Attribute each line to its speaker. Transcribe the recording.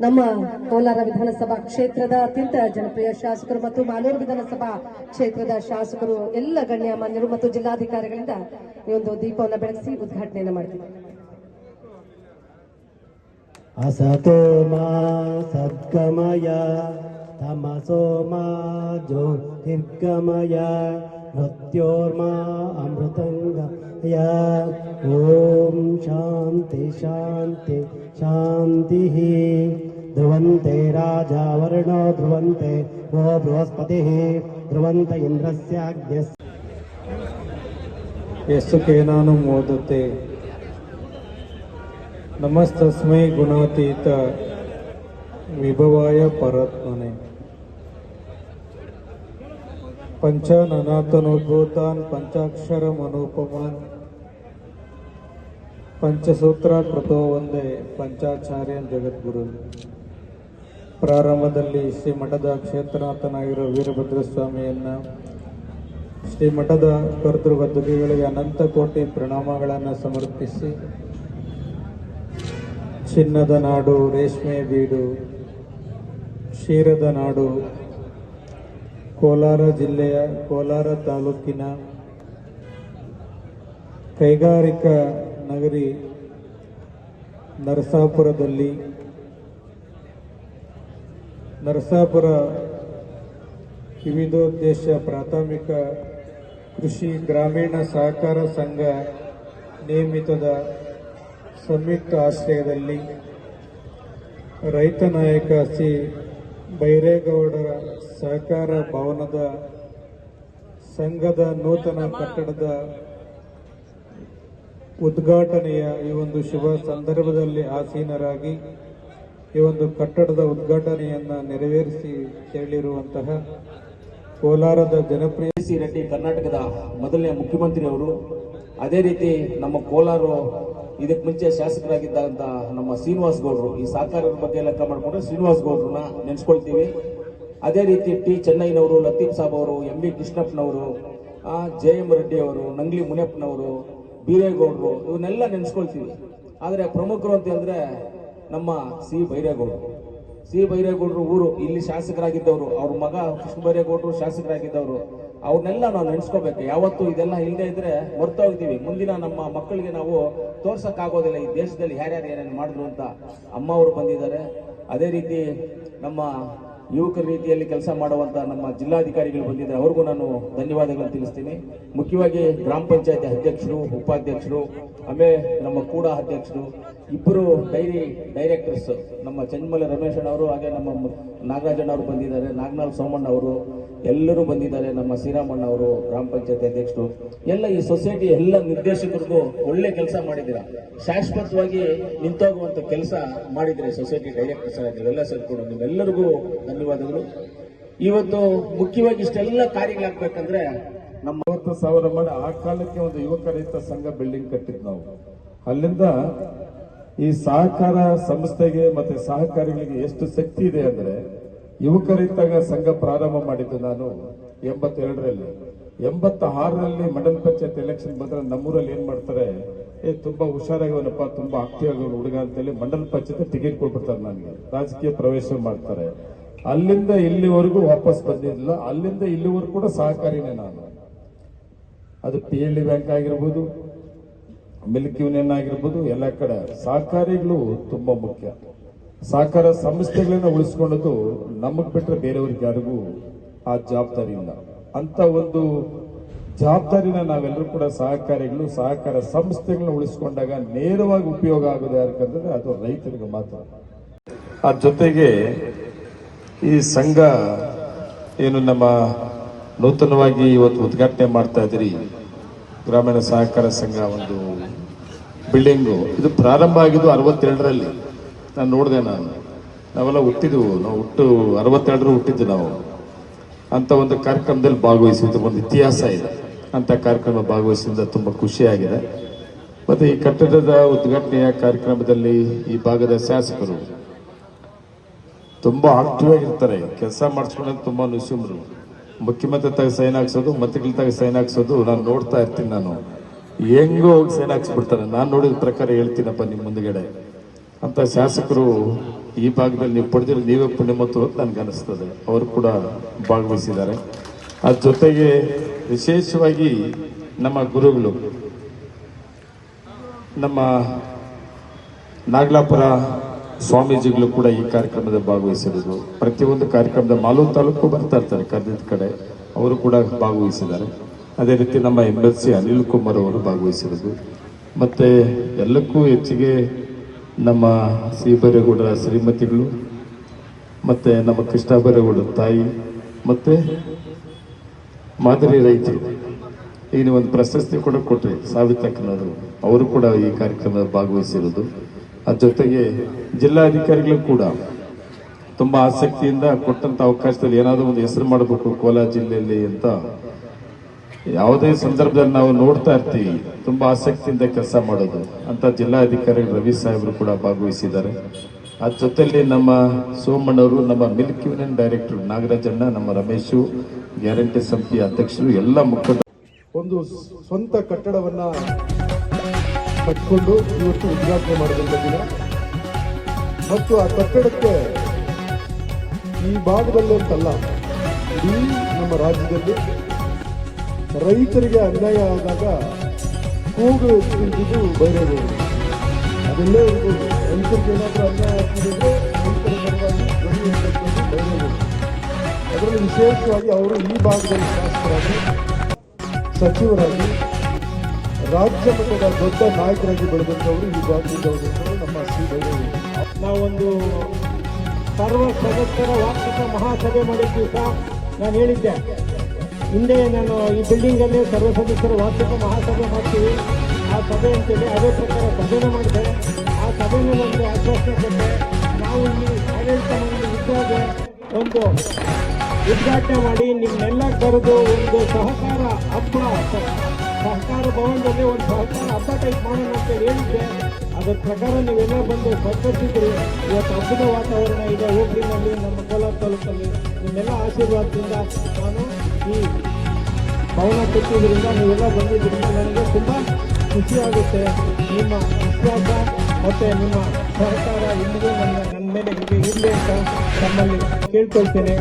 Speaker 1: ನಮ್ಮ ಕೋಲಾರ ವಿಧಾನಸಭಾ ಕ್ಷೇತ್ರದ ಅತ್ಯಂತ ಜನಪ್ರಿಯ ಶಾಸಕರು ಮತ್ತು ಮಾಲೂರು ವಿಧಾನಸಭಾ ಕ್ಷೇತ್ರದ ಶಾಸಕರು ಎಲ್ಲ ಗಣ್ಯಮಾನ್ಯರು ಮತ್ತು ಜಿಲ್ಲಾಧಿಕಾರಿಗಳಿಂದ ಈ ಒಂದು ದೀಪವನ್ನು ಬೆಳಗಿಸಿ ಉದ್ಘಾಟನೆಯನ್ನು ಮಾಡ್ತೀವಿ.
Speaker 2: असतो मा सद्गमय तमसो मा ज्योतिर्गमय मृत्योर्मा अमृतंगमय ओम शांति शांति शांतिः ध्रुवन्ते राजा वर्णो ध्रुवन्ते वो बृहस्पतिः ध्रुवन्त इंद्रस्याग्न्यस्य
Speaker 3: यस्केनानु मोदते नमस्तस्मै गुणातीत विभवाय परत्मने पंचाननातनोद्भूतान् पंचाक्षरमनुपमान् पंचसूत्राकृतो वंदे पंचाचार्यन् जगद्गुरुन्. ಪ್ರಾರಂಭದಲ್ಲಿ ಶ್ರೀ ಮಠದ ಕ್ಷೇತ್ರನಾಥನಾಗಿರೋ ವೀರಭದ್ರ ಸ್ವಾಮಿಯನ್ನ, ಶ್ರೀ ಮಠದ ಕರ್ತೃಗದ್ದುಗೆಗಳಿಗೆ ಅನಂತ ಕೋಟಿ ಪ್ರಣಾಮಗಳನ್ನು ಸಮರ್ಪಿಸಿ, ಚಿನ್ನದ ನಾಡು, ರೇಷ್ಮೆ ಬೀಡು, ಕ್ಷೀರದ ನಾಡು, ಕೋಲಾರ ಜಿಲ್ಲೆಯ ಕೋಲಾರ ತಾಲೂಕಿನ ಕೈಗಾರಿಕಾ ನಗರಿ ನರಸಾಪುರದಲ್ಲಿ ನರಸಾಪುರ ವಿವಿಧೋದ್ದೇಶ ಪ್ರಾಥಮಿಕ ಕೃಷಿ ಗ್ರಾಮೀಣ ಸಹಕಾರ ಸಂಘ ನೇಮಿತದ ಸಂಯುಕ್ತ ಆಶ್ರಯದಲ್ಲಿ ರೈತ ನಾಯಕ ಸಿ ಬೈರೇಗೌಡರ ಸಹಕಾರ ಭವನದ ಸಂಘದ ನೂತನ ಕಟ್ಟಡದ ಉದ್ಘಾಟನೆಯ ಈ ಒಂದು ಶುಭ ಸಂದರ್ಭದಲ್ಲಿ ಆಸೀನರಾಗಿ ಈ ಒಂದು ಕಟ್ಟಡದ ಉದ್ಘಾಟನೆಯನ್ನ ನೆರವೇರಿಸಿ ತೆರಳಿರುವಂತಹ ಕೋಲಾರದ ಜನಪ್ರಿಯ
Speaker 4: ಸಿ ರೆಡ್ಡಿ ಕರ್ನಾಟಕದ ಮೊದಲನೇ ಮುಖ್ಯಮಂತ್ರಿ ಅವರು. ಅದೇ ರೀತಿ ನಮ್ಮ ಕೋಲಾರ ಇದಕ್ಕೆ ಮುಂಚೆ ಶಾಸಕರಾಗಿದ್ದಂತ ನಮ್ಮ ಶ್ರೀನಿವಾಸ್ ಗೌಡರು, ಈ ಸಹಕಾರದ ಬಗ್ಗೆ ಲೆಕ್ಕ ಮಾಡಿಕೊಂಡ್ರೆ ಶ್ರೀನಿವಾಸ್ ಗೌಡ್ರನ್ನ ನೆನೆಸ್ಕೊಳ್ತೀವಿ. ಅದೇ ರೀತಿ ಟಿ ಚೆನ್ನೈನವರು, ಲತೀಫ್ ಸಾಬ್ ಅವರು, ಎಂ ಬಿ ಕೃಷ್ಣಪ್ಪನವರು, ಜೆ.ಎಂ. ರೆಡ್ಡಿ ಅವರು, ನಂಗ್ಲಿ ಮುನಿಯಪ್ಪನವರು, ಬೀರೇಗೌಡರು, ಇವನ್ನೆಲ್ಲ ನೆನೆಸ್ಕೊಳ್ತೀವಿ. ಆದರೆ ಪ್ರಮುಖರು ಅಂತ ಹೇಳಿದ್ರೆ ನಮ್ಮ ಸಿ ಬೈರೇಗೌಡರು ಊರು ಇಲ್ಲಿ ಶಾಸಕರಾಗಿದ್ದವರು, ಅವ್ರ ಮಗ ಕೃಷ್ಣ ಬೈರೇಗೌಡರು ಶಾಸಕರಾಗಿದ್ದವರು. ಅವ್ರನ್ನೆಲ್ಲ ನಾವು ನೆನೆಸ್ಕೋಬೇಕು. ಯಾವತ್ತು ಇದೆಲ್ಲ ಇಲ್ಲದೆ ಇದ್ರೆ ಮರ್ತೋಗ್ತೀವಿ. ಮುಂದಿನ ನಮ್ಮ ಮಕ್ಕಳಿಗೆ ನಾವು ತೋರ್ಸಕ್ಕಾಗೋದಿಲ್ಲ ಈ ದೇಶದಲ್ಲಿ ಯಾರ್ಯಾರು ಏನೇನು ಮಾಡಿದ್ರು ಅಂತ. ಅಮ್ಮ ಅವರು ಬಂದಿದ್ದಾರೆ. ಅದೇ ರೀತಿ ನಮ್ಮ ಯುವಕರ ರೀತಿಯಲ್ಲಿ ಕೆಲಸ ಮಾಡುವಂತ ನಮ್ಮ ಜಿಲ್ಲಾಧಿಕಾರಿಗಳು ಬಂದಿದ್ದಾರೆ. ಅವ್ರಿಗೂ ನಾನು ಧನ್ಯವಾದಗಳನ್ನು ತಿಳಿಸ್ತೀನಿ. ಮುಖ್ಯವಾಗಿ ಗ್ರಾಮ ಪಂಚಾಯತಿ ಅಧ್ಯಕ್ಷರು, ಉಪಾಧ್ಯಕ್ಷರು, ಆಮೇಲೆ ನಮ್ಮ ಕೂಡ ಅಧ್ಯಕ್ಷರು, ಇಬ್ಬರು ಡೈರೆಕ್ಟರ್ಸ್, ನಮ್ಮ ಚಂದ್ಮಲ ರಮೇಶ್ ಅವರು, ಹಾಗೆ ನಮ್ಮ ನಾಗರಾಜಣ್ಣ ಅವರು ಬಂದಿದ್ದಾರೆ, ನಾಗನಾಳ್ ಸೋಮಣ್ಣ ಅವರು ಎಲ್ಲರೂ ಬಂದಿದ್ದಾರೆ, ನಮ್ಮ ಶ್ರೀರಾಮಣ್ಣ ಅವರು ಗ್ರಾಮ ಪಂಚಾಯತಿ ಅಧ್ಯಕ್ಷರು, ಎಲ್ಲ ಈ ಸೊಸೈಟಿ ಎಲ್ಲ ನಿರ್ದೇಶಕರಿಗೂ ಒಳ್ಳೆ ಕೆಲಸ ಮಾಡಿದ್ದೀರಾ. ಶಾಶ್ವತವಾಗಿ ನಿಂತೋಗುವಂತ ಕೆಲಸ ಮಾಡಿದ್ರೆ ಸೊಸೈಟಿ ಡೈರೆಕ್ಟರ್ಸ್ ಎಲ್ಲ ಸೇರ್ಕೊಂಡು ನಿಮ್ಮೆಲ್ಲರಿಗೂ ಧನ್ಯವಾದಗಳು. ಇವತ್ತು ಮುಖ್ಯವಾಗಿ ಇಷ್ಟೆಲ್ಲ ಕಾರ್ಯಗಳಾಗಬೇಕಂದ್ರೆ ನಮ್ಮ
Speaker 5: 50,000 ಮಾಡಿ ಆ ಕಾಲಕ್ಕೆ ಒಂದು ಯುವಕ ರೈತ ಸಂಘ ಬಿಲ್ಡಿಂಗ್ ಕಟ್ಟಿದ್ ನಾವು. ಅಲ್ಲಿಂದ ಈ ಸಹಕಾರ ಸಂಸ್ಥೆಗೆ ಮತ್ತೆ ಸಹಕಾರಿಗಳಿಗೆ ಎಷ್ಟು ಶಕ್ತಿ ಇದೆ ಅಂದ್ರೆ, ಯುವಕ ರೈತ ಸಂಘ ಪ್ರಾರಂಭ ಮಾಡಿದ್ದು ನಾನು 82ರಲ್ಲಿ. 86ರಲ್ಲಿ ಮಂಡಲ ಪಂಚಾಯತ್ ಎಲೆಕ್ಷನ್ ಬಂದ್ರೆ ನಮ್ಮೂರಲ್ಲಿ ಏನ್ ಮಾಡ್ತಾರೆ, ತುಂಬಾ ಹುಷಾರಾಗವನಪ್ಪ, ತುಂಬಾ ಆಕ್ಟಿವ್ ಆಗೋ ಹುಡುಗ ಅಂತೇಳಿ ಮಂಡಲ ಪಂಚಾಯತ್ ಟಿಕೆಟ್ ಕೊಟ್ಬಿಡ್ತಾರೆ ನನಗೆ, ರಾಜಕೀಯ ಪ್ರವೇಶ ಮಾಡ್ತಾರೆ. ಅಲ್ಲಿಂದ ಇಲ್ಲಿವರೆಗೂ ವಾಪಸ್ ಬಂದಿಲ್ಲ. ಅಲ್ಲಿಂದ ಇಲ್ಲಿವರೆಗೂ ಕೂಡ ಸಹಕಾರಿನೇ ನಾನು. ಅದು PLD ಬ್ಯಾಂಕ್ ಆಗಿರ್ಬೋದು, ಮಿಲ್ಕ್ ಯೂನಿಯನ್ ಆಗಿರ್ಬೋದು, ಎಲ್ಲ ಕಡೆ ಸಹಕಾರಿಗಳು ತುಂಬಾ ಮುಖ್ಯ. ಸಹಕಾರ ಸಂಸ್ಥೆಗಳನ್ನ ಉಳಿಸ್ಕೊಳ್ಳೋದು ನಮಗ್ ಬಿಟ್ರೆ ಬೇರೆಯವ್ರಿಗೆ ಯಾರಿಗೂ ಆ ಜವಾಬ್ದಾರಿ ಇಲ್ಲ. ಅಂತ ಒಂದು ಜವಾಬ್ದಾರಿನ ನಾವೆಲ್ಲರೂ ಕೂಡ ಸಹಕಾರಿಗಳು, ಸಹಕಾರ ಸಂಸ್ಥೆಗಳನ್ನ ಉಳಿಸ್ಕೊಂಡಾಗ ನೇರವಾಗಿ ಉಪಯೋಗ ಆಗೋದು ಯಾಕಂದ್ರೆ ಅದು ರೈತರಿಗೆ ಮಾತ್ರ. ಆ ಜೊತೆಗೆ ಈ ಸಂಘ ಏನು ನಮ್ಮ ನೂತನವಾಗಿ ಇವತ್ತು ಉದ್ಘಾಟನೆ ಮಾಡ್ತಾ ಇದ್ರಿ, ಗ್ರಾಮೀಣ ಸಹಕಾರ ಸಂಘ ಒಂದು ಬಿಲ್ಡಿಂಗು, ಇದು ಪ್ರಾರಂಭ ಆಗಿದ್ದು 62ರಲ್ಲಿ. ನಾನು ನೋಡಿದೆ, ನಾವೆಲ್ಲ ಹುಟ್ಟಿದ್ವು, ನಾವು 62ರಲ್ಲಿ ಹುಟ್ಟಿದ್ದು ನಾವು. ಅಂತ ಒಂದು ಕಾರ್ಯಕ್ರಮದಲ್ಲಿ ಭಾಗವಹಿಸಿದ್ದು ಒಂದು ಇತಿಹಾಸ ಇದೆ. ಅಂತ ಕಾರ್ಯಕ್ರಮ ಭಾಗವಹಿಸಿದ ತುಂಬಾ ಖುಷಿಯಾಗಿದೆ. ಮತ್ತೆ ಈ ಕಟ್ಟಡದ ಉದ್ಘಾಟನೆಯ ಕಾರ್ಯಕ್ರಮದಲ್ಲಿ ಈ ಭಾಗದ ಶಾಸಕರು ತುಂಬಾ ಆಕ್ಟಿವ್ ಆಗಿರ್ತಾರೆ, ಕೆಲಸ ಮಾಡಿಸ್ಕೊಳ್ಳೋದು ತುಂಬಾ ನುಸುಮ್ರು. ಮುಖ್ಯಮಂತ್ರಿ ತಾಗ ಸೈನ್ ಹಾಕ್ಸೋದು, ಮಂತ್ರಿಗಳ ತಾಗ ಸೈನ್ ಹಾಕ್ಸೋದು ನಾನು ನೋಡ್ತಾ ಇರ್ತೀನಿ. ನಾನು ಹೆಂಗೋ ಹೋಗಿ ಸೈನ್ ಹಾಕ್ಸ್ಬಿಡ್ತಾರೆ. ನಾನು ನೋಡಿದ ಪ್ರಕಾರ ಹೇಳ್ತೀನಪ್ಪ ನಿಮ್ಮ ಮುಂದ್ಗಡೆ. ಅಂತ ಶಾಸಕರು ಈ ಭಾಗದಲ್ಲಿ ನೀವು ಪಡೆದಿರೋ ನೀವೇ ಪುಣ್ಯ ಮತ್ತು ನನಗೆ ಅನಿಸ್ತದೆ. ಅವರು ಕೂಡ ಭಾಗವಹಿಸಿದ್ದಾರೆ. ಅದ್ರ ಜೊತೆಗೆ ವಿಶೇಷವಾಗಿ ನಮ್ಮ ಗುರುಗಳು, ನಮ್ಮ ನಾಗಲಾಪುರ ಸ್ವಾಮೀಜಿಗಳು ಕೂಡ ಈ ಕಾರ್ಯಕ್ರಮದಲ್ಲಿ ಭಾಗವಹಿಸಿರೋದು. ಪ್ರತಿಯೊಂದು ಕಾರ್ಯಕ್ರಮದ ಮಾಲೂರು ತಾಲೂಕು ಬರ್ತಾ ಇರ್ತಾರೆ ಕರೆದಿದ್ದ ಕಡೆ, ಅವರು ಕೂಡ ಭಾಗವಹಿಸಿದ್ದಾರೆ. ಅದೇ ರೀತಿ ನಮ್ಮ MLC ಅನಿಲ್ ಕುಮಾರ್ ಅವರು ಭಾಗವಹಿಸಿರೋದು. ಮತ್ತು ಎಲ್ಲಕ್ಕೂ ಹೆಚ್ಚಿಗೆ ನಮ್ಮ ಸಿ ಬೈರೇಗೌಡರ ಶ್ರೀಮತಿಗಳು ಮತ್ತು ನಮ್ಮ ಕೃಷ್ಣ ಬೈರೇಗೌಡರ ತಾಯಿ ಮತ್ತು ಮಾದರಿ ರೈತರು ಈಗ ಒಂದು ಪ್ರಶಸ್ತಿ ಕೂಡ ಕೊಟ್ಟರೆ ಸಾವಿತಕ್ಕನವರು, ಅವರು ಕೂಡ ಈ ಕಾರ್ಯಕ್ರಮದಲ್ಲಿ ಭಾಗವಹಿಸಿರೋದು. ಅದ್ರ ಜೊತೆಗೆ ಜಿಲ್ಲಾಧಿಕಾರಿಗಳು ಕೂಡ ತುಂಬ ಆಸಕ್ತಿಯಿಂದ ಕೊಟ್ಟಂಥ ಅವಕಾಶದಲ್ಲಿ ಏನಾದರೂ ಒಂದು ಹೆಸರು ಮಾಡಬೇಕು ಕೋಲಾರ ಜಿಲ್ಲೆಯಲ್ಲಿ ಅಂತ ಯಾವುದೇ ಸಂದರ್ಭದಲ್ಲಿ ನಾವು ನೋಡ್ತಾ ಇರ್ತೀವಿ. ತುಂಬ ಆಸಕ್ತಿಯಿಂದ ಕೆಲಸ ಮಾಡೋದು ಅಂತ ಜಿಲ್ಲಾಧಿಕಾರಿಗಳು ರವಿ ಸಾಹೇಬರು ಕೂಡ ಭಾಗವಹಿಸಿದ್ದಾರೆ. ಅದ್ರ ಜೊತೆಯಲ್ಲಿ ನಮ್ಮ ಸೋಮಣ್ಣವರು, ನಮ್ಮ ಮಿಲ್ಕ್ ಯೂನಿಯನ್ ಡೈರೆಕ್ಟರ್ ನಾಗರಾಜಣ್ಣ, ನಮ್ಮ ರಮೇಶು, ಗ್ಯಾರಂಟಿ ಸಮಿತಿಯ ಅಧ್ಯಕ್ಷರು, ಎಲ್ಲ ಮುಖಂಡರು
Speaker 3: ಒಂದು ಸ್ವಂತ ಕಟ್ಟಡವನ್ನ ಕಟ್ಟಿಕೊಂಡು ಇವತ್ತು ಉದ್ಘಾಟನೆ ಮಾಡಿದಂಥ ದಿನ ಮತ್ತು ಆ ಕಟ್ಟಡಕ್ಕೆ ಈ ಭಾಗದಲ್ಲಿ ಅಂತಲ್ಲ, ಇಡೀ ನಮ್ಮ ರಾಜ್ಯದಲ್ಲಿ ರೈತರಿಗೆ ಅನ್ಯಾಯ ಆದಾಗ ಕೂಗು ಎತ್ತಿದ್ದು ಬೈರೇಗೌಡರು. ಅದೆಲ್ಲೇ ಇರ್ಬೋದು, ರೈತರಿಗೆ ಏನಾದರೂ ಅನ್ಯಾಯ ಆಗ್ತಿದ್ರೆ ರೈತರ ಪರವಾಗಿ ಧ್ವನಿ ಎತ್ತುವುದು ಬೈರೇಗೌಡರು. ಅದರಲ್ಲಿ ವಿಶೇಷವಾಗಿ ಅವರು ಈ ಭಾಗದಲ್ಲಿ ಶಾಸಕರಾಗಿ, ಸಚಿವರಾಗಿ, ರಾಜ್ಯ ಮಟ್ಟದ ದೊಡ್ಡ ನಾಯಕರಾಗಿ ಬೆಳೆದಂಥವರು ಈ ಭಾಗದಿಂದ ನಮ್ಮ ಶ್ರೀ ಬೈರೇಗೌಡರು.
Speaker 6: ನಾವೊಂದು ಸರ್ವ ಸದಸ್ಯರ ವಾರ್ಷಿಕ ಮಹಾಸಭೆ ಮಾಡಿದ್ವಿ ಸಹ ನಾನು ಹೇಳಿದ್ದೆ. ಹಿಂದೆ ನಾನು ಈ ಬಿಲ್ಡಿಂಗಲ್ಲಿ ಸರ್ವ ಸದಸ್ಯರ ವಾರ್ಷಿಕ ಮಹಾಸಭೆ ಮಾಡ್ತೀವಿ ಆ ಸಭೆ ಅಂತೇಳಿ ಅದೇ ಪ್ರಕಾರ ಸಭೆನ ಮಾಡಿದೆ. ಆ ಸಭೆನ ಒಂದು ಆಶ್ವಾಸನೆ ಕೊಟ್ಟೆ. ನಾವು ಈ ಆಡಳಿತ ಮಂಡಳಿ ಇದ್ದಾಗ ಒಂದು ಉದ್ಘಾಟನೆ ಮಾಡಿ ನಿಮ್ಮನ್ನೆಲ್ಲ ಕರೆದು ಒಂದು ಸಹಕಾರ ಹಬ್ಬ, ಸಹಕಾರ ಭವನದಲ್ಲಿ ಒಂದು ಸಹಕಾರ ಹಬ್ಬ ಟೈಪ್ ಮಾಡೋಣ ಅಂತ ಹೇಳಿದ್ದೆ. ಅದರ ಪ್ರಕಾರ ನೀವೆಲ್ಲ ಬಂದು ಸಹಕರಿಸಿದ್ರಿ. ಇವತ್ತು ಹಬ್ಬದ ವಾತಾವರಣ ಇದೆ ಹೋಬಳಿನಲ್ಲಿ, ನಮ್ಮ ಕೋಲಾರ ತಾಲೂಕಲ್ಲಿ. ನಿಮ್ಮೆಲ್ಲ ಆಶೀರ್ವಾದದಿಂದ ನಾನು ಈ ಭವನ ಕಟ್ಟಿದ್ರಿಂದ ನೀವೆಲ್ಲ ಬಂದಿದ್ದರಿಂದ ನನಗೆ ತುಂಬ ಖುಷಿಯಾಗುತ್ತೆ. ನಿಮ್ಮ ವಿಶ್ವಾಸ ಮತ್ತು ನಿಮ್ಮ ಸಹಕಾರ ಇಂದಿಗೂ ನನ್ನ ಮೇಲೆ ಇರಲಿ ಅಂತ ತಮ್ಮಲ್ಲಿ ಕೇಳ್ಕೊಳ್ತೇನೆ.